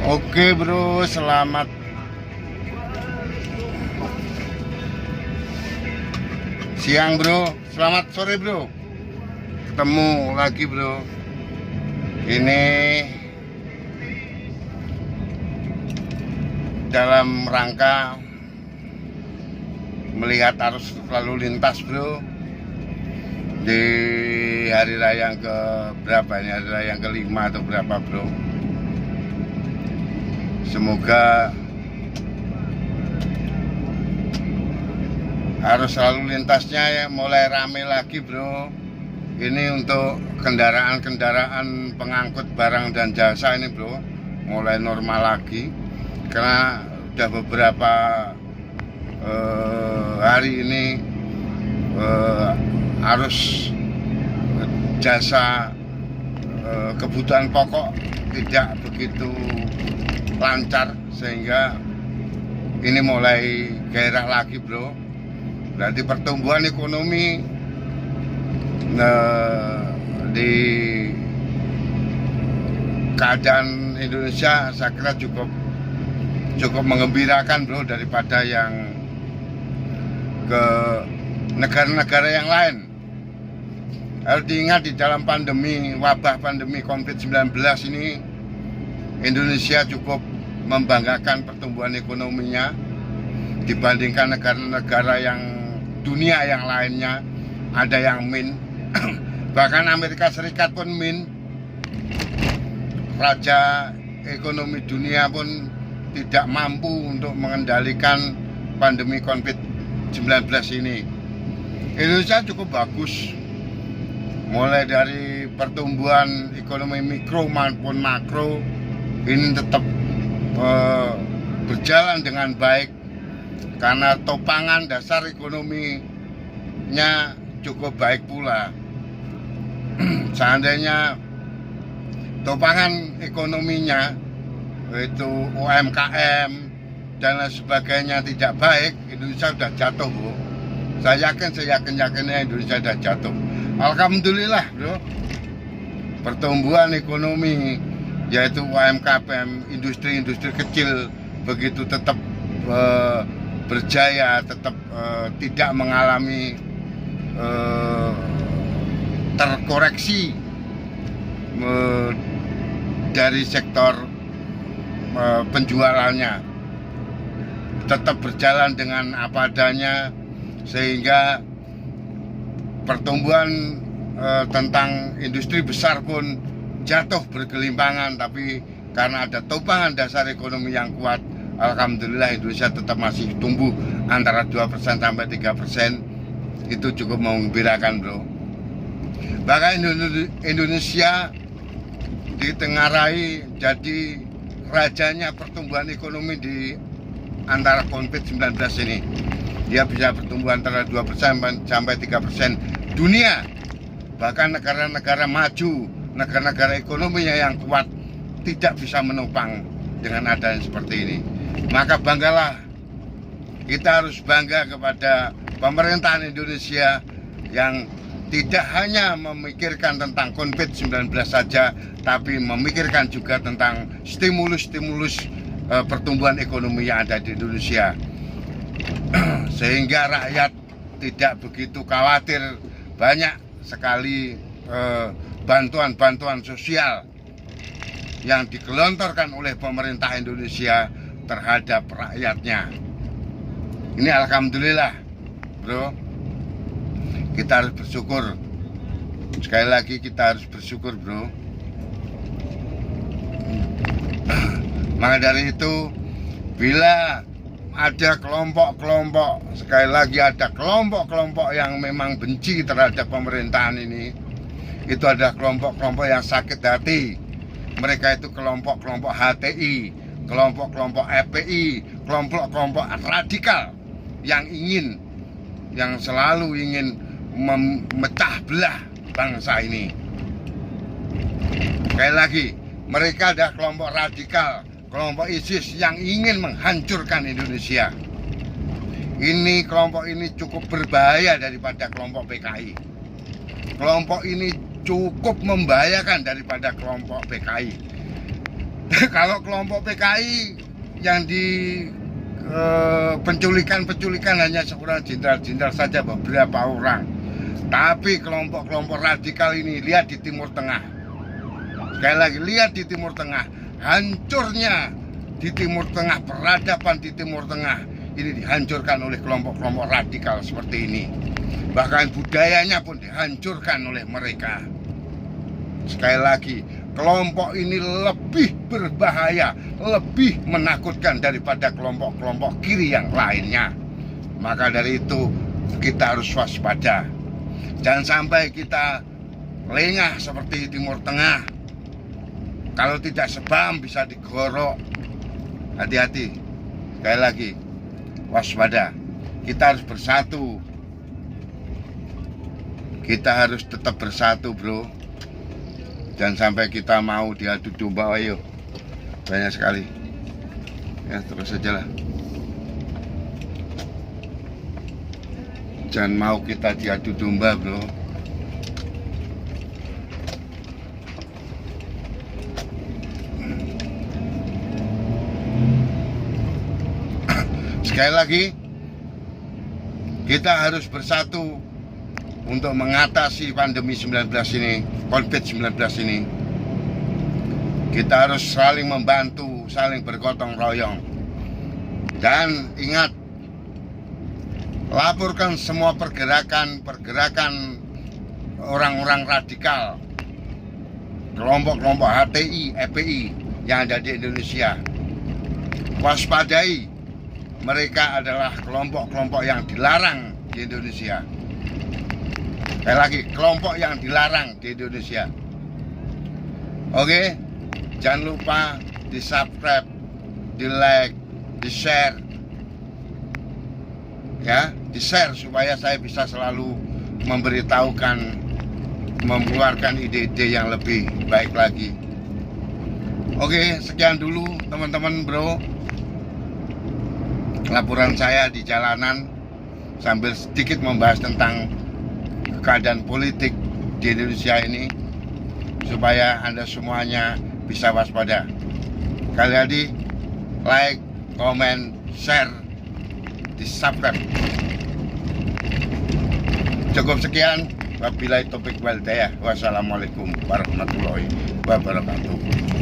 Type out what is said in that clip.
Oke bro, selamat siang bro, selamat sore bro. Ketemu lagi bro. Ini dalam rangka melihat arus lalu lintas bro di hari raya yang ke berapa ini, hari raya yang kelima atau berapa bro. Semoga arus lalu lintasnya ya mulai rame lagi bro. Ini untuk kendaraan-kendaraan pengangkut barang dan jasa ini bro, mulai normal lagi. Karena udah beberapa hari ini arus jasa kebutuhan pokok tidak begitu lancar, sehingga ini mulai gairah lagi bro. Berarti pertumbuhan ekonomi di keadaan Indonesia saya kira cukup mengembirakan bro, daripada yang ke negara-negara yang lain. Harus diingat di dalam wabah pandemi COVID-19 ini, Indonesia cukup membanggakan pertumbuhan ekonominya dibandingkan negara-negara yang dunia yang lainnya. Ada yang min, bahkan Amerika Serikat pun min. Raja ekonomi dunia pun tidak mampu untuk mengendalikan pandemi COVID-19 ini. Indonesia cukup bagus, mulai dari pertumbuhan ekonomi mikro maupun makro ini tetap berjalan dengan baik, karena topangan dasar ekonominya cukup baik pula. Seandainya topangan ekonominya itu UMKM dan lain sebagainya tidak baik, Indonesia sudah jatuh bro. Saya yakinnya Indonesia sudah jatuh. Alhamdulillah bro, pertumbuhan ekonomi yaitu UMKM, industri-industri kecil begitu tetap berjaya, tetap tidak mengalami terkoreksi dari sektor penjualannya, tetap berjalan dengan apa adanya, sehingga pertumbuhan tentang industri besar pun jatuh bergelimpangan. Tapi karena ada topangan dasar ekonomi yang kuat, alhamdulillah Indonesia tetap masih tumbuh antara 2% sampai 3%. Itu cukup menggembirakan bro. Bahkan Indonesia ditengarai jadi rajanya pertumbuhan ekonomi di antara COVID-19 ini. Dia bisa bertumbuh antara 2% sampai 3% dunia. Bahkan negara-negara maju, negara-negara ekonominya yang kuat tidak bisa menopang dengan adanya seperti ini. Maka banggalah, kita harus bangga kepada pemerintahan Indonesia yang tidak hanya memikirkan tentang COVID-19 saja, tapi memikirkan juga tentang stimulus-stimulus pertumbuhan ekonomi yang ada di Indonesia. Sehingga rakyat tidak begitu khawatir. Banyak sekali bantuan-bantuan sosial yang digelontorkan oleh pemerintah Indonesia terhadap rakyatnya. Ini alhamdulillah bro, kita harus bersyukur. Sekali lagi kita harus bersyukur bro. Maka dari itu, bila ada kelompok-kelompok, sekali lagi ada kelompok-kelompok yang memang benci terhadap pemerintahan ini, itu ada kelompok-kelompok yang sakit hati. Mereka itu kelompok-kelompok HTI, kelompok-kelompok FPI, kelompok-kelompok radikal yang selalu ingin memecah belah bangsa ini. Sekali lagi, mereka adalah kelompok radikal, kelompok ISIS yang ingin menghancurkan Indonesia. Kelompok ini cukup berbahaya daripada kelompok PKI. Kelompok ini cukup membahayakan daripada kelompok PKI. Kalau kelompok PKI yang di penculikan hanya seorang jenderal-jenderal saja, beberapa orang. Tapi kelompok-kelompok radikal ini, lihat di Timur Tengah. Sekali lagi, lihat di Timur Tengah. Hancurnya di Timur Tengah, peradaban di Timur Tengah ini dihancurkan oleh kelompok-kelompok radikal seperti ini. Bahkan budayanya pun dihancurkan oleh mereka. Sekali lagi, kelompok ini lebih berbahaya, lebih menakutkan daripada kelompok-kelompok kiri yang lainnya. Maka dari itu kita harus waspada. Jangan sampai kita lengah seperti Timur Tengah. Kalau tidak sebam bisa digorok. Hati-hati. Sekali lagi, waspada. Kita harus bersatu. Kita harus tetap bersatu, bro. Jangan sampai kita mau diadu domba. Ayo, banyak sekali. Ya, terus saja lah. Jangan mau kita diadu domba, bro. Sekali lagi, kita harus bersatu untuk mengatasi pandemi 19 ini, COVID-19 ini. Kita harus saling membantu, saling bergotong royong. Dan ingat, laporkan semua pergerakan orang-orang radikal, kelompok-kelompok HTI, EPI yang ada di Indonesia. Waspadai, mereka adalah kelompok-kelompok yang dilarang di Indonesia. Sekali lagi, kelompok yang dilarang di Indonesia. Oke, jangan lupa di subscribe, di like, di share, ya, di share supaya saya bisa selalu memberitahukan, mengeluarkan ide-ide yang lebih baik lagi. Oke, sekian dulu teman-teman, bro, laporan saya di jalanan sambil sedikit membahas tentang keadaan politik di Indonesia ini, supaya Anda semuanya bisa waspada. Sekali lagi, like, comment, share, di subscribe. Cukup sekian. Wabillahi taufiq wal hidayah. Wassalamualaikum warahmatullahi wabarakatuh.